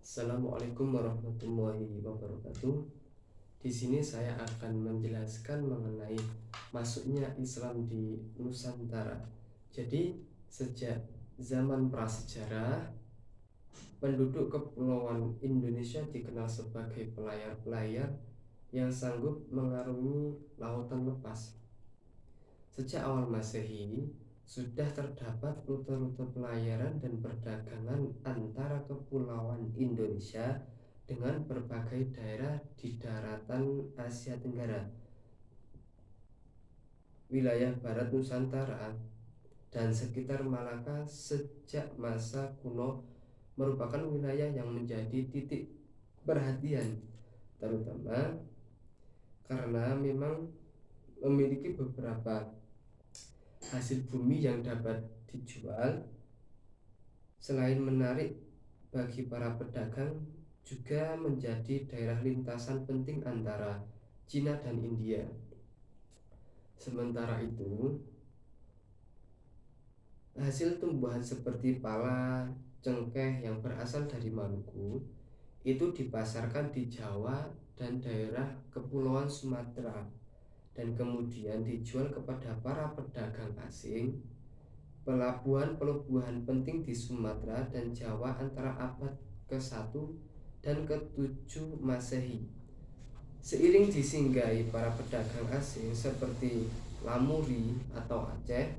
Assalamualaikum warahmatullahi wabarakatuh. Di sini saya akan menjelaskan mengenai masuknya Islam di Nusantara. Jadi, sejak zaman prasejarah, penduduk kepulauan Indonesia dikenal sebagai pelayar-pelayar yang sanggup mengarungi lautan lepas. Sejak awal Masehi, sudah terdapat rute-rute pelayaran dan perdagangan antara kepulauan Indonesia dengan berbagai daerah di daratan Asia Tenggara, wilayah barat Nusantara, dan sekitar Malaka sejak masa kuno merupakan wilayah yang menjadi titik perhatian, terutama karena memang memiliki beberapa hasil bumi yang dapat dijual. Selain menarik bagi para pedagang, juga menjadi daerah lintasan penting antara Cina dan India. Sementara itu, hasil tumbuhan seperti pala, cengkeh yang berasal dari Maluku itu dipasarkan di Jawa dan daerah kepulauan Sumatera, dan kemudian dijual kepada para pedagang asing. Pelabuhan-pelabuhan penting di Sumatera dan Jawa antara abad ke-1 dan ke-7 Masehi. Seiring disinggahi para pedagang asing seperti Lamuri atau Aceh,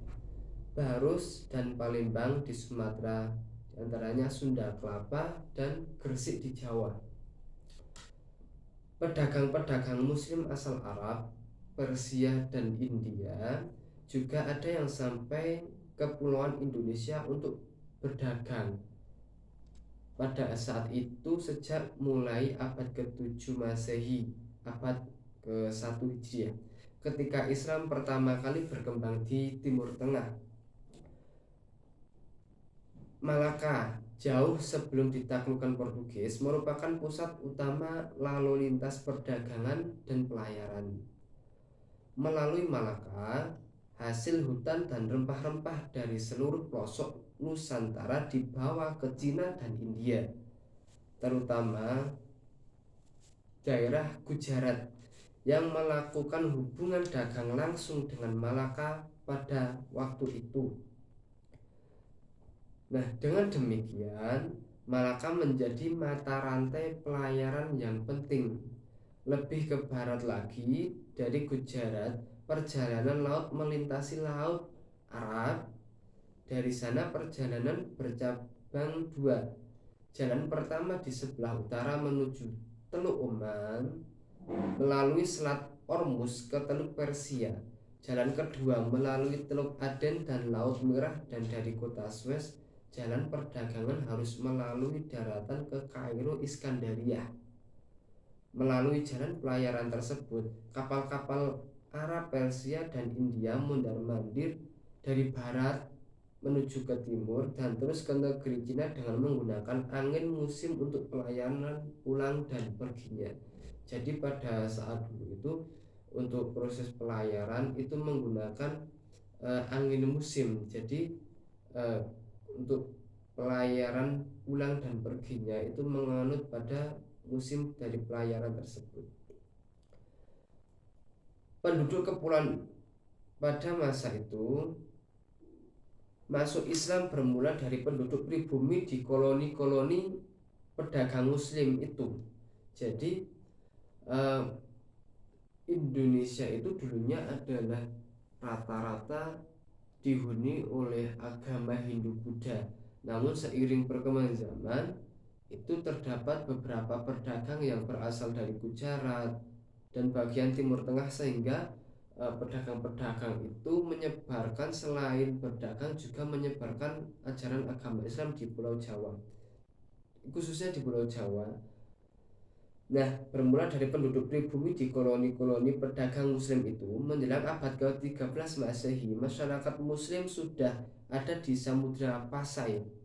Barus dan Palembang di Sumatera, antaranya Sunda Kelapa dan Gresik di Jawa. Pedagang-pedagang Muslim asal Arab, Persia dan India juga ada yang sampai kepulauan Indonesia untuk berdagang. Pada saat itu sejak mulai abad ke-7 Masehi, abad ke-1 Hijriah, ketika Islam pertama kali berkembang di Timur Tengah. Malaka, jauh sebelum ditaklukkan Portugis, merupakan pusat utama lalu lintas perdagangan dan pelayaran. Melalui Malaka, hasil hutan dan rempah-rempah dari seluruh pelosok Nusantara dibawa ke Cina dan India, terutama daerah Gujarat yang melakukan hubungan dagang langsung dengan Malaka pada waktu itu. Nah, dengan demikian, Malaka menjadi mata rantai pelayaran yang penting. Lebih ke barat lagi, dari Gujarat, perjalanan laut melintasi Laut Arab. Dari sana perjalanan bercabang dua. Jalan pertama di sebelah utara menuju Teluk Oman melalui Selat Ormuz ke Teluk Persia. Jalan kedua melalui Teluk Aden dan Laut Merah, dan dari kota Suez jalan perdagangan harus melalui daratan ke Kairo Iskandaria. Melalui jalan pelayaran tersebut, kapal-kapal Arab, Persia, dan India mondar-mandir dari barat menuju ke timur dan terus ke negeri Cina dengan menggunakan angin musim untuk pelayanan pulang dan perginya. Jadi pada saat dulu itu untuk proses pelayaran itu menggunakan angin musim. Jadi untuk pelayaran pulang dan perginya itu menganut pada musim dari pelayaran tersebut. Penduduk kepulauan pada masa itu masuk Islam bermula dari penduduk pribumi di koloni-koloni pedagang Muslim itu. Jadi Indonesia itu dulunya adalah rata-rata dihuni oleh agama Hindu-Buddha. Namun seiring perkembangan zaman, itu terdapat beberapa pedagang yang berasal dari Gujarat dan bagian Timur Tengah, sehingga pedagang-pedagang itu menyebarkan, selain berdagang juga menyebarkan ajaran agama Islam di Pulau Jawa, khususnya di Pulau Jawa. Nah, bermula dari penduduk pribumi di koloni-koloni pedagang Muslim itu, menjelang abad ke-13 Masehi, masyarakat Muslim sudah ada di Samudra Pasai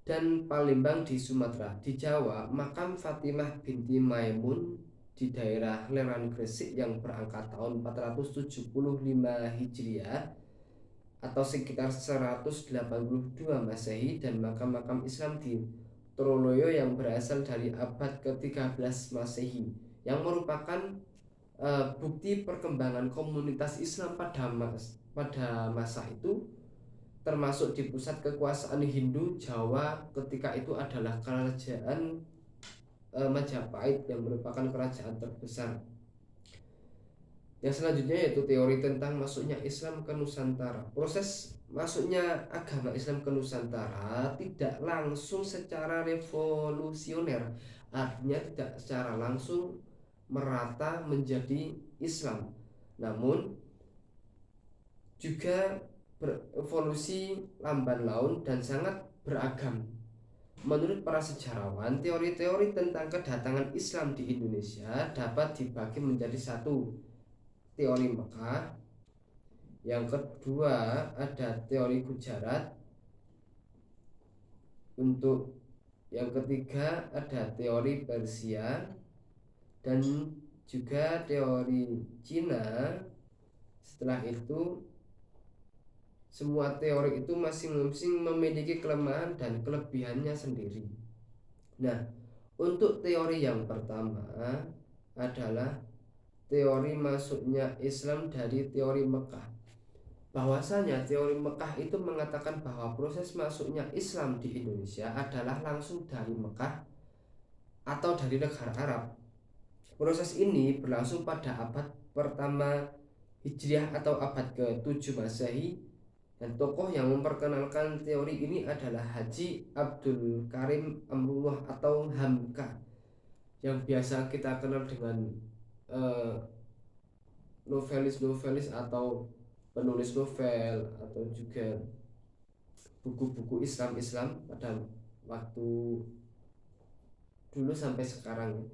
dan Palembang di Sumatera. Di Jawa, makam Fatimah binti Maimun di daerah Leran Gresik yang berangkat tahun 475 Hijriah atau sekitar 182 Masehi, dan makam-makam Islam di Troloyo yang berasal dari abad ke-13 Masehi, yang merupakan bukti perkembangan komunitas Islam pada masa itu, termasuk di pusat kekuasaan Hindu Jawa ketika itu adalah kerajaan Majapahit yang merupakan kerajaan terbesar. Yang selanjutnya yaitu teori tentang masuknya Islam ke Nusantara. Proses masuknya agama Islam ke Nusantara tidak langsung secara revolusioner, artinya tidak secara langsung merata menjadi Islam, namun juga berevolusi lamban laun dan sangat beragam. Menurut para sejarawan, teori-teori tentang kedatangan Islam di Indonesia dapat dibagi menjadi satu, teori Mekah, yang kedua ada teori Gujarat, untuk yang ketiga ada teori Persia, dan juga teori Cina. Setelah itu semua teori itu masing-masing memiliki kelemahan dan kelebihannya sendiri. Nah, untuk teori yang pertama adalah teori masuknya Islam dari teori Mekah. Bahwasanya teori Mekah itu mengatakan bahwa proses masuknya Islam di Indonesia adalah langsung dari Mekah atau dari negara Arab. Proses ini berlangsung pada abad pertama Hijriah atau abad ke-7 Masehi, dan tokoh yang memperkenalkan teori ini adalah Haji Abdul Karim Amrullah atau Hamka, yang biasa kita kenal dengan novelis-novelis atau penulis novel atau juga buku-buku Islam pada waktu dulu sampai sekarang.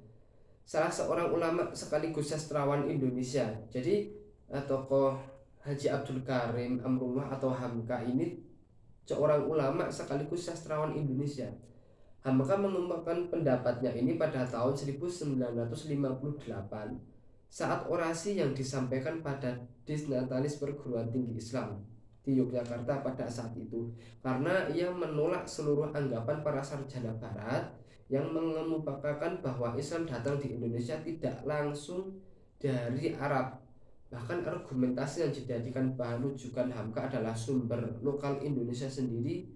Salah seorang ulama sekaligus sastrawan Indonesia. Jadi tokoh Haji Abdul Karim Amrullah atau Hamka ini seorang ulama sekaligus sastrawan Indonesia. Hamka mengungkapkan pendapatnya ini pada tahun 1958 saat orasi yang disampaikan pada Disnatalis Perguruan Tinggi Islam di Yogyakarta pada saat itu, karena ia menolak seluruh anggapan para sarjana barat yang mengemukakan bahwa Islam datang di Indonesia tidak langsung dari Arab. Bahkan argumentasi yang dijadikan bahan rujukan Hamka adalah sumber lokal Indonesia sendiri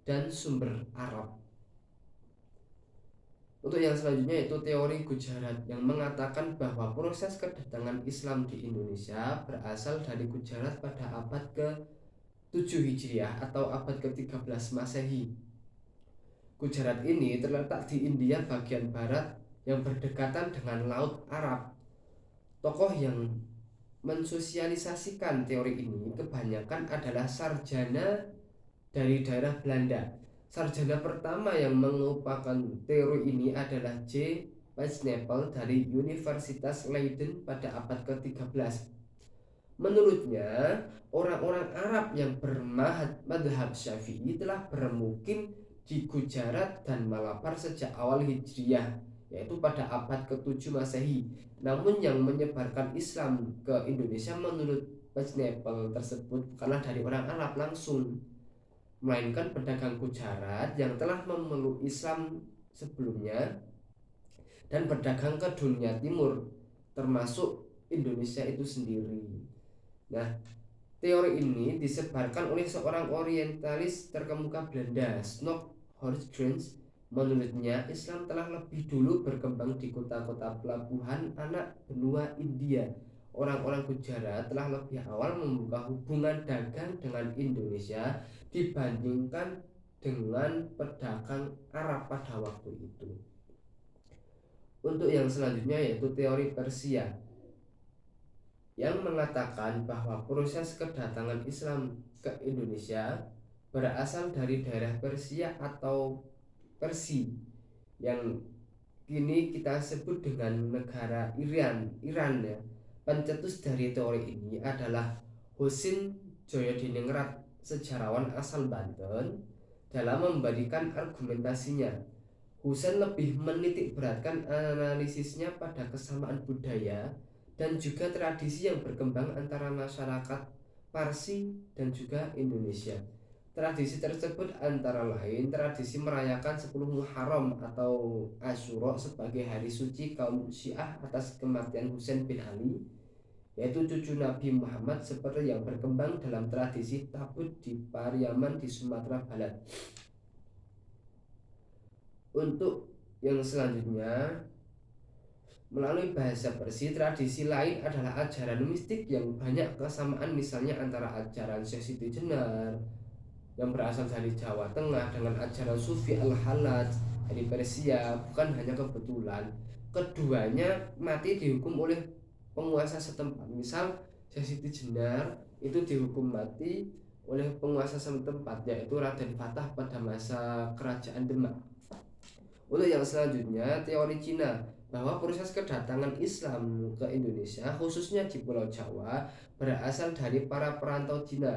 dan sumber Arab. Untuk yang selanjutnya yaitu teori Gujarat, yang mengatakan bahwa proses kedatangan Islam di Indonesia berasal dari Gujarat pada abad ke-7 Hijriah atau abad ke-13 Masehi. Gujarat ini terletak di India bagian barat yang berdekatan dengan Laut Arab. Tokoh yang mensosialisasikan teori ini kebanyakan adalah sarjana dari daerah Belanda. Sarjana pertama yang mengemukakan teori ini adalah J. Weissenapel dari Universitas Leiden pada abad ke-13. Menurutnya, orang-orang Arab yang bermadhab Syafi'i telah bermukim di Gujarat dan Malabar sejak awal Hijriah, yaitu pada abad ke-7 Masehi. Namun yang menyebarkan Islam ke Indonesia menurut Weissenapel tersebut bukanlah dari orang Arab langsung, melainkan pedagang Gujarat yang telah memeluk Islam sebelumnya dan berdagang ke dunia timur, termasuk Indonesia itu sendiri. Nah, teori ini disebarkan oleh seorang orientalis terkemuka Belanda, Snoek Horstgrens. Menurutnya, Islam telah lebih dulu berkembang di kota-kota pelabuhan anak benua India. Orang-orang Gujarat telah lebih awal membuka hubungan dagang dengan Indonesia dibandingkan dengan pedagang Arab pada waktu itu. Untuk yang selanjutnya yaitu teori Persia, yang mengatakan bahwa proses kedatangan Islam ke Indonesia berasal dari daerah Persia atau Persia, yang kini kita sebut dengan negara Iran ya. Pencetus dari teori ini adalah Husin Joyodiningrat, sejarawan asal Banten. Dalam memberikan argumentasinya, Husin lebih menitik beratkan analisisnya pada kesamaan budaya dan juga tradisi yang berkembang antara masyarakat Parsi dan juga Indonesia. Tradisi tersebut antara lain tradisi merayakan 10 Muharram atau Asyura sebagai hari suci kaum Syiah atas kematian Husain bin Ali, yaitu cucu Nabi Muhammad, seperti yang berkembang dalam tradisi tabut di Pariaman di Sumatera Barat. Untuk yang selanjutnya, melalui bahasa Persia, tradisi lain adalah ajaran mistik yang banyak kesamaan, misalnya antara ajaran Syekh Siti Jenar yang berasal dari Jawa Tengah dengan ajaran Sufi Al-Halaj dari Persia. Bukan hanya kebetulan keduanya mati dihukum oleh penguasa setempat. Misal Syekh Siti Jenar itu dihukum mati oleh penguasa setempat, yaitu Raden Fatah pada masa kerajaan Demak. Untuk yang selanjutnya, teori Cina bahwa proses kedatangan Islam ke Indonesia, khususnya di Pulau Jawa, berasal dari para perantau Cina.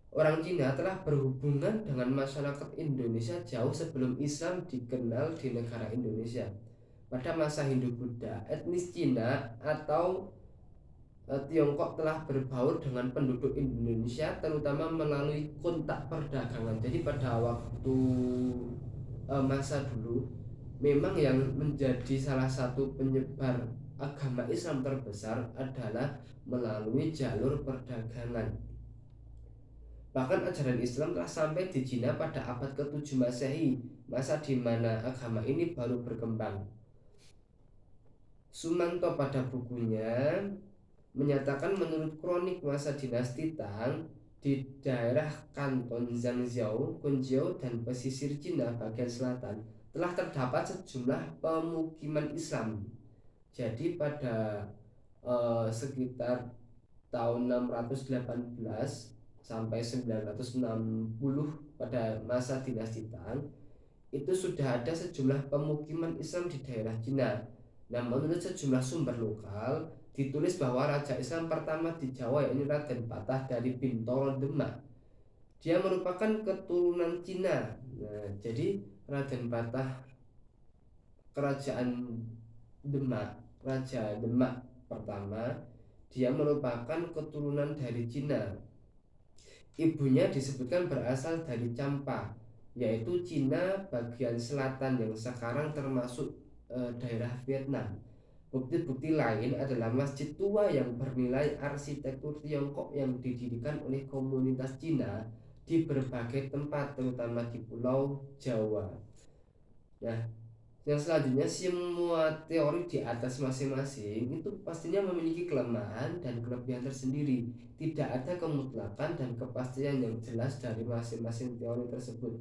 Orang Cina telah berhubungan dengan masyarakat Indonesia jauh sebelum Islam dikenal di negara Indonesia. Pada masa Hindu-Buddha, etnis Cina atau Tiongkok telah berbaur dengan penduduk Indonesia, terutama melalui kontak perdagangan. Jadi pada waktu masa dulu, memang yang menjadi salah satu penyebar agama Islam terbesar adalah melalui jalur perdagangan. Bahkan ajaran Islam telah sampai di Cina pada abad ke-7 Masehi, masa di mana agama ini baru berkembang. Sumanto pada bukunya menyatakan menurut kronik masa dinasti Tang, di daerah Kanton Zhangjiao, Kunjiao, dan pesisir Cina bagian selatan telah terdapat sejumlah pemukiman Islam. Jadi pada sekitar tahun 618 sampai 960 pada masa dinasti Tang, itu sudah ada sejumlah pemukiman Islam di daerah Cina. Nah, menurut sejumlah sumber lokal ditulis bahwa raja Islam pertama di Jawa, yaitu Raden Patah dari Bintoro Demak, dia merupakan keturunan Cina. Nah, jadi Raden Patah kerajaan Demak, Raja Demak pertama, dia merupakan keturunan dari Cina. Ibunya disebutkan berasal dari Champa, yaitu Cina bagian selatan yang sekarang termasuk daerah Vietnam. Bukti-bukti lain adalah masjid tua yang bernilai arsitektur Tiongkok yang didirikan oleh komunitas Cina di berbagai tempat, terutama di Pulau Jawa. Nah, yang selanjutnya, semua teori di atas masing-masing itu pastinya memiliki kelemahan dan kelebihan tersendiri. Tidak ada kemutlakan dan kepastian yang jelas dari masing-masing teori tersebut.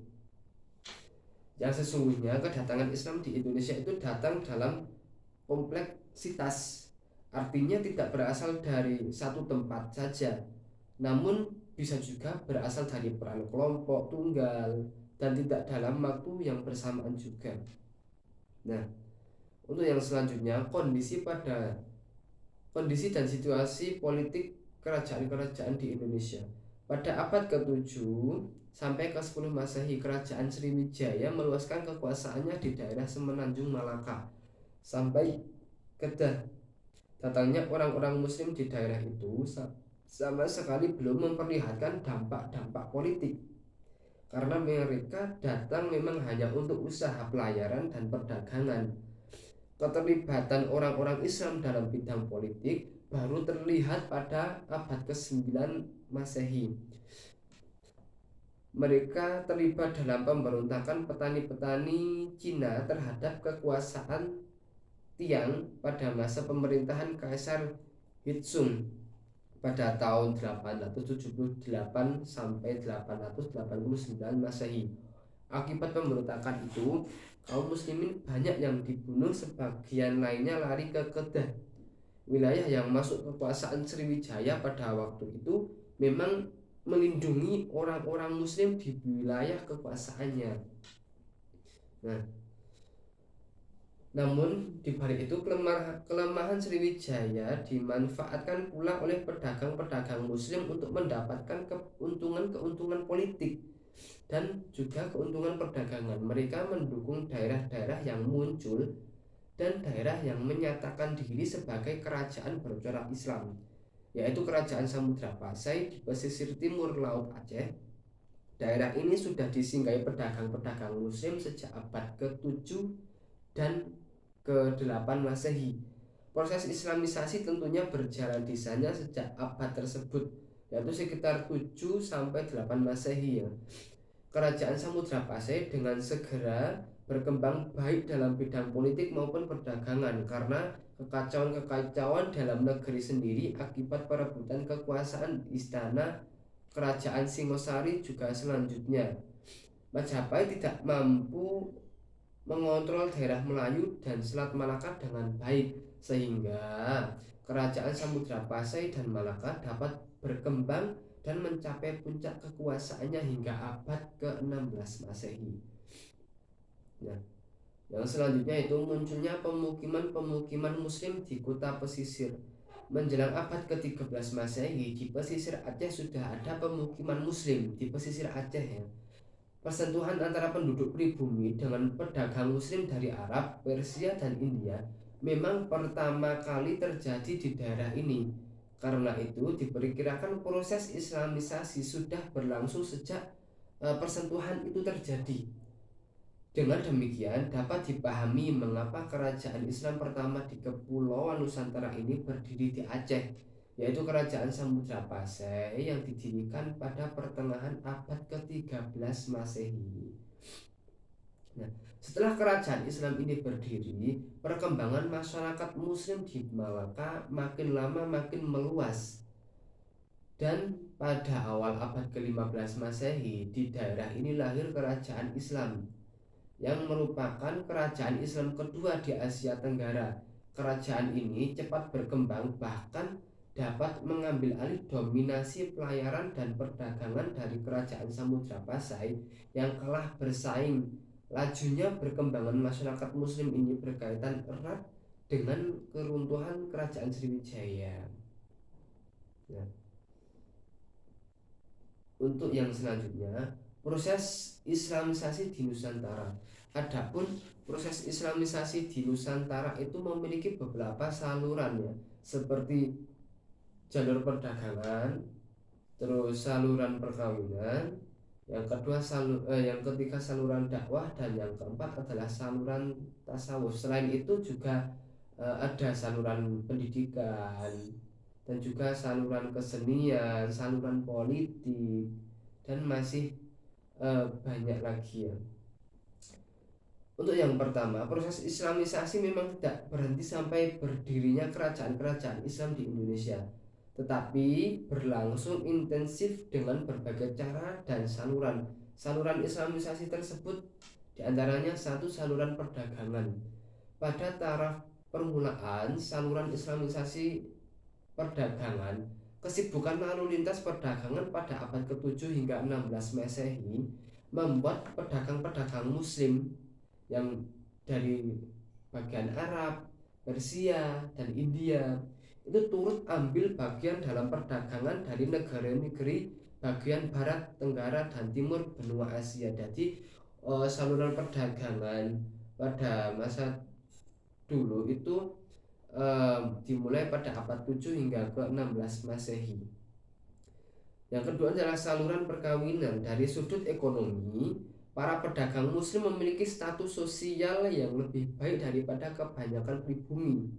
Yang sesungguhnya kedatangan Islam di Indonesia itu datang dalam kompleksitas, artinya tidak berasal dari satu tempat saja, namun bisa juga berasal dari peran kelompok tunggal dan tidak dalam waktu yang bersamaan juga. Nah, untuk yang selanjutnya, kondisi dan situasi politik kerajaan-kerajaan di Indonesia. Pada abad ke-7 sampai ke-10 Masehi, kerajaan Sriwijaya meluaskan kekuasaannya di daerah Semenanjung Malaka sampai Kedah. Datangnya orang-orang muslim di daerah itu sama sekali belum memperlihatkan dampak-dampak politik, karena mereka datang memang hanya untuk usaha pelayaran dan perdagangan. Keterlibatan orang-orang Islam dalam bidang politik baru terlihat pada abad ke-9 Masehi. Mereka terlibat dalam pemberontakan petani-petani Cina terhadap kekuasaan Tiang pada masa pemerintahan Kaisar Hitsung pada tahun 878 sampai 889 Masehi. Akibat pemberontakan itu, kaum muslimin banyak yang dibunuh, sebagian lainnya lari ke Kedah. Wilayah yang masuk kekuasaan Sriwijaya pada waktu itu memang melindungi orang-orang muslim di wilayah kekuasaannya. Nah, namun di balik itu kelemahan Sriwijaya dimanfaatkan pula oleh pedagang-pedagang muslim untuk mendapatkan keuntungan politik dan juga keuntungan perdagangan. Mereka mendukung daerah-daerah yang muncul dan daerah yang menyatakan diri sebagai kerajaan bercorak Islam, yaitu kerajaan Samudra Pasai di pesisir timur Laut Aceh, Daerah ini sudah disinggahi pedagang-pedagang muslim sejak abad ke-7 dan ke-8 Masehi. Proses Islamisasi tentunya berjalan di sana sejak abad tersebut, yaitu sekitar 7 sampai 8 Masehi ya. Kerajaan Samudra Pasai dengan segera berkembang baik dalam bidang politik maupun perdagangan karena kekacauan-kekacauan dalam negeri sendiri akibat perebutan kekuasaan istana kerajaan Singosari juga selanjutnya. Majapahit tidak mampu mengontrol daerah Melayu dan Selat Malaka dengan baik sehingga kerajaan Samudra Pasai dan Malaka dapat berkembang dan mencapai puncak kekuasaannya hingga abad ke-16 Masehi. Nah, yang selanjutnya itu munculnya pemukiman-pemukiman muslim di kota pesisir. Menjelang abad ke-13 Masehi, di pesisir Aceh sudah ada pemukiman muslim di pesisir Aceh ya. Persentuhan antara penduduk pribumi dengan pedagang muslim dari Arab, Persia, dan India memang pertama kali terjadi di daerah ini. Karena itu diperkirakan proses Islamisasi sudah berlangsung sejak persentuhan itu terjadi. Dengan demikian dapat dipahami mengapa kerajaan Islam pertama di Kepulauan Nusantara ini berdiri di Aceh, yaitu Kerajaan Samudra Pasai yang didirikan pada pertengahan abad ke-13 Masehi. Nah, setelah kerajaan Islam ini berdiri, perkembangan masyarakat muslim di Malaka makin lama makin meluas. Dan pada awal abad ke-15 Masehi, di daerah ini lahir kerajaan Islam yang merupakan kerajaan Islam kedua di Asia Tenggara. Kerajaan ini cepat berkembang bahkan dapat mengambil alih dominasi pelayaran dan perdagangan dari kerajaan Samudra Pasai yang kalah bersaing. Lajunya perkembangan masyarakat muslim ini berkaitan erat dengan keruntuhan kerajaan Sriwijaya. Nah, untuk yang selanjutnya, proses Islamisasi di Nusantara. Adapun proses Islamisasi di Nusantara itu memiliki beberapa saluran ya, seperti jalur perdagangan, terus saluran perkawinan, yang ketiga saluran dakwah, dan yang keempat adalah saluran tasawuf. Selain itu juga ada saluran pendidikan dan juga saluran kesenian, saluran politik, dan masih banyak lagi ya. Untuk yang pertama, proses Islamisasi memang tidak berhenti sampai berdirinya kerajaan-kerajaan Islam di Indonesia, tetapi berlangsung intensif dengan berbagai cara dan saluran. Saluran Islamisasi tersebut diantaranya satu, saluran perdagangan. Pada taraf permulaan saluran Islamisasi perdagangan, kesibukan lalu lintas perdagangan pada abad ke-7 hingga 16 Masehi membuat pedagang-pedagang muslim yang dari bagian Arab, Persia, dan India itu turut ambil bagian dalam perdagangan dari negara-negeri bagian barat, tenggara, dan timur benua Asia. Jadi saluran perdagangan pada masa dulu itu dimulai pada abad 7 hingga ke-16 Masehi. Yang kedua adalah saluran perkawinan. Dari sudut ekonomi, para pedagang muslim memiliki status sosial yang lebih baik daripada kebanyakan pribumi,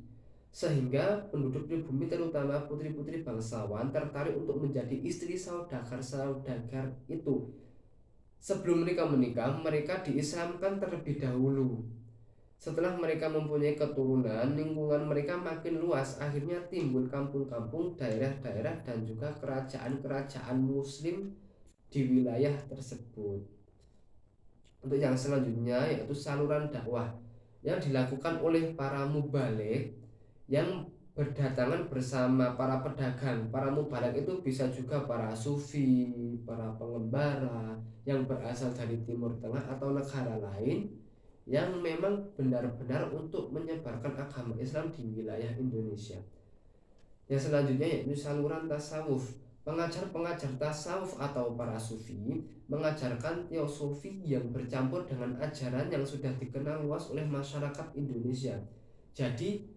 sehingga penduduk pribumi terutama putri-putri bangsawan tertarik untuk menjadi istri saudagar-saudagar itu. Sebelum mereka menikah, mereka diislamkan terlebih dahulu. Setelah mereka mempunyai keturunan, lingkungan mereka makin luas. Akhirnya timbul kampung-kampung, daerah-daerah, dan juga kerajaan-kerajaan muslim di wilayah tersebut. Untuk yang selanjutnya yaitu saluran dakwah yang dilakukan oleh para mubalik yang berdatangan bersama para pedagang. Para mubalik itu bisa juga para sufi, para pengembara yang berasal dari Timur Tengah atau negara lain yang memang benar-benar untuk menyebarkan agama Islam di wilayah Indonesia. Yang selanjutnya yaitu saluran tasawuf. Pengajar-pengajar tasawuf atau para sufi mengajarkan teosofi yang bercampur dengan ajaran yang sudah dikenal luas oleh masyarakat Indonesia. Jadi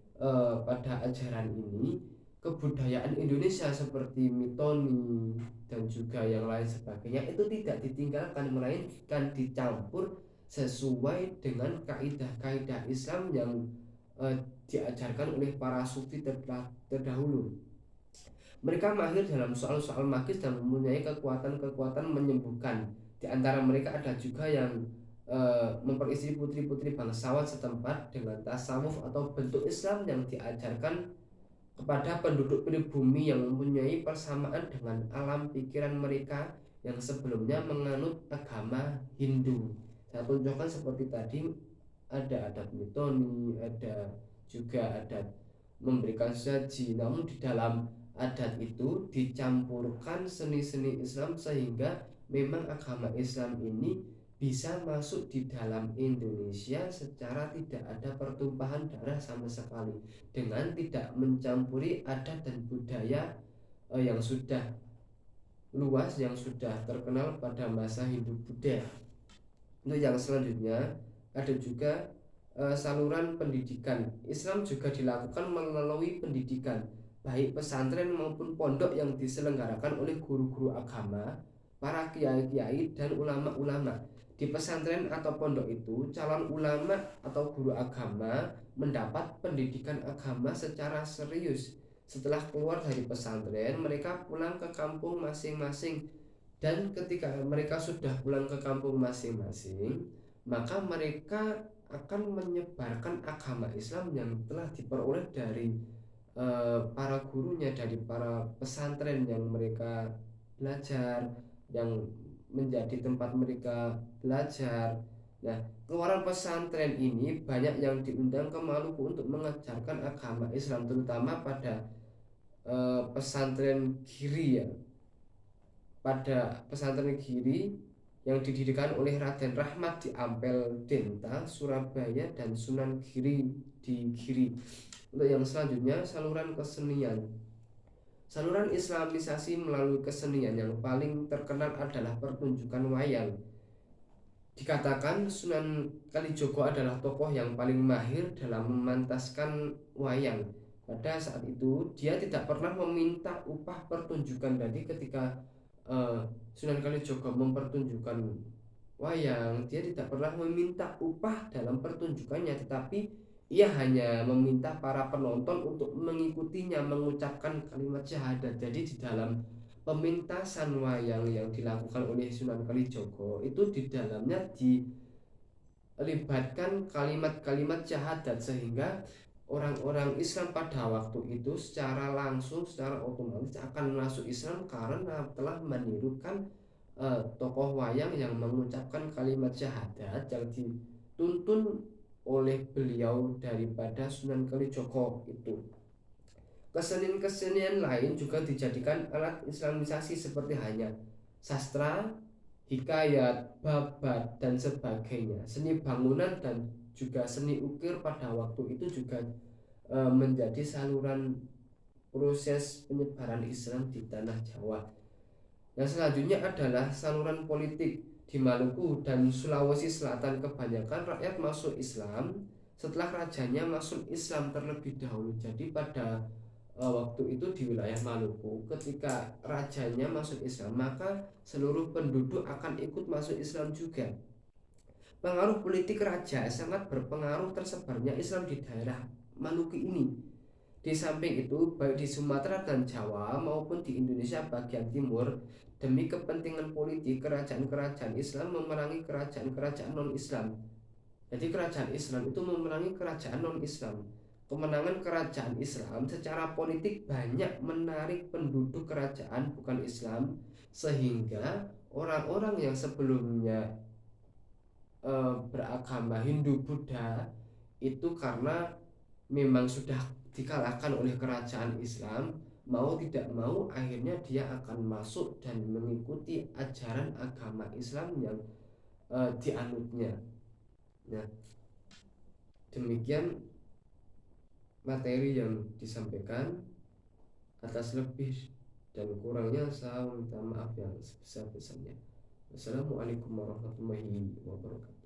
pada ajaran ini kebudayaan Indonesia seperti mitoni dan juga yang lain sebagainya itu tidak ditinggalkan, melainkan dicampur sesuai dengan kaidah-kaidah Islam yang eh, diajarkan oleh para sufi terdahulu. Mereka mahir dalam soal-soal magis dan mempunyai kekuatan-kekuatan menyembuhkan. Di antara mereka ada juga yang memperisi putri-putri bangsawan setempat dengan tasawuf atau bentuk Islam yang diajarkan kepada penduduk pribumi yang mempunyai persamaan dengan alam pikiran mereka yang sebelumnya menganut agama Hindu. Saya tunjukkan seperti tadi, ada adat mitoni, ada juga adat memberikan saji, namun di dalam adat itu dicampurkan seni-seni Islam sehingga memang agama Islam ini bisa masuk di dalam Indonesia secara tidak ada pertumpahan darah sama sekali, dengan tidak mencampuri adat dan budaya yang sudah luas, yang sudah terkenal pada masa Hindu Buddha. Untuk yang selanjutnya ada juga saluran pendidikan. Islam juga dilakukan melalui pendidikan, baik pesantren maupun pondok yang diselenggarakan oleh guru-guru agama, para kiai-kiai dan ulama-ulama. Di pesantren atau pondok itu, calon ulama atau guru agama mendapat pendidikan agama secara serius. Setelah keluar dari pesantren, mereka pulang ke kampung masing-masing, dan ketika mereka sudah pulang ke kampung masing-masing, maka mereka akan menyebarkan agama Islam yang telah diperoleh dari para gurunya, dari para pesantren yang mereka belajar, yang menjadi tempat mereka belajar. Nah, keluaran pesantren ini banyak yang diundang ke Maluku untuk mengajarkan agama Islam, terutama pada pesantren Giri ya. Pada pesantren Giri yang didirikan oleh Raden Rahmat di Ampel Denta, Surabaya, dan Sunan Giri di Giri. Untuk yang selanjutnya, saluran kesenian. Saluran Islamisasi melalui kesenian yang paling terkenal adalah pertunjukan wayang. Dikatakan Sunan Kalijogo adalah tokoh yang paling mahir dalam memantaskan wayang. Pada saat itu dia tidak pernah meminta upah pertunjukan. Jadi ketika Sunan Kalijogo mempertunjukkan wayang, dia tidak pernah meminta upah dalam pertunjukannya, tetapi ia hanya meminta para penonton untuk mengikutinya mengucapkan kalimat syahadat. Jadi di dalam pementasan wayang yang dilakukan oleh Sunan Kalijogo itu di dalamnya dilibatkan kalimat-kalimat syahadat, sehingga orang-orang Islam pada waktu itu secara langsung, secara otomatis akan masuk Islam karena telah menirukan tokoh wayang yang mengucapkan kalimat syahadat yang dituntun oleh beliau daripada Sunan Kalijogo itu. Kesenian-kesenian lain juga dijadikan alat islamisasi seperti hanya sastra, hikayat, babat, dan sebagainya. Seni bangunan dan juga seni ukir pada waktu itu juga menjadi saluran proses penyebaran Islam di tanah Jawa. Yang selanjutnya adalah saluran politik. Di Maluku dan Sulawesi Selatan kebanyakan rakyat masuk Islam setelah rajanya masuk Islam terlebih dahulu. Jadi pada waktu itu di wilayah Maluku, ketika rajanya masuk Islam, maka seluruh penduduk akan ikut masuk Islam juga. Pengaruh politik raja sangat berpengaruh tersebarnya Islam di daerah Maluku ini. Di samping itu, baik di Sumatera dan Jawa maupun di Indonesia bagian timur, demi kepentingan politik, kerajaan-kerajaan Islam memerangi kerajaan-kerajaan non-Islam. Jadi kerajaan Islam itu memerangi kerajaan non-Islam. Kemenangan kerajaan Islam secara politik banyak menarik penduduk kerajaan bukan Islam, sehingga orang-orang yang sebelumnya beragama Hindu Buddha itu karena memang sudah dikalahkan oleh kerajaan Islam, mau tidak mau akhirnya dia akan masuk dan mengikuti ajaran agama Islam yang dianutnya. Nah, demikian materi yang disampaikan. Atas lebih dan kurangnya saya minta maaf yang sebesar-besarnya. Wassalamualaikum warahmatullahi wabarakatuh.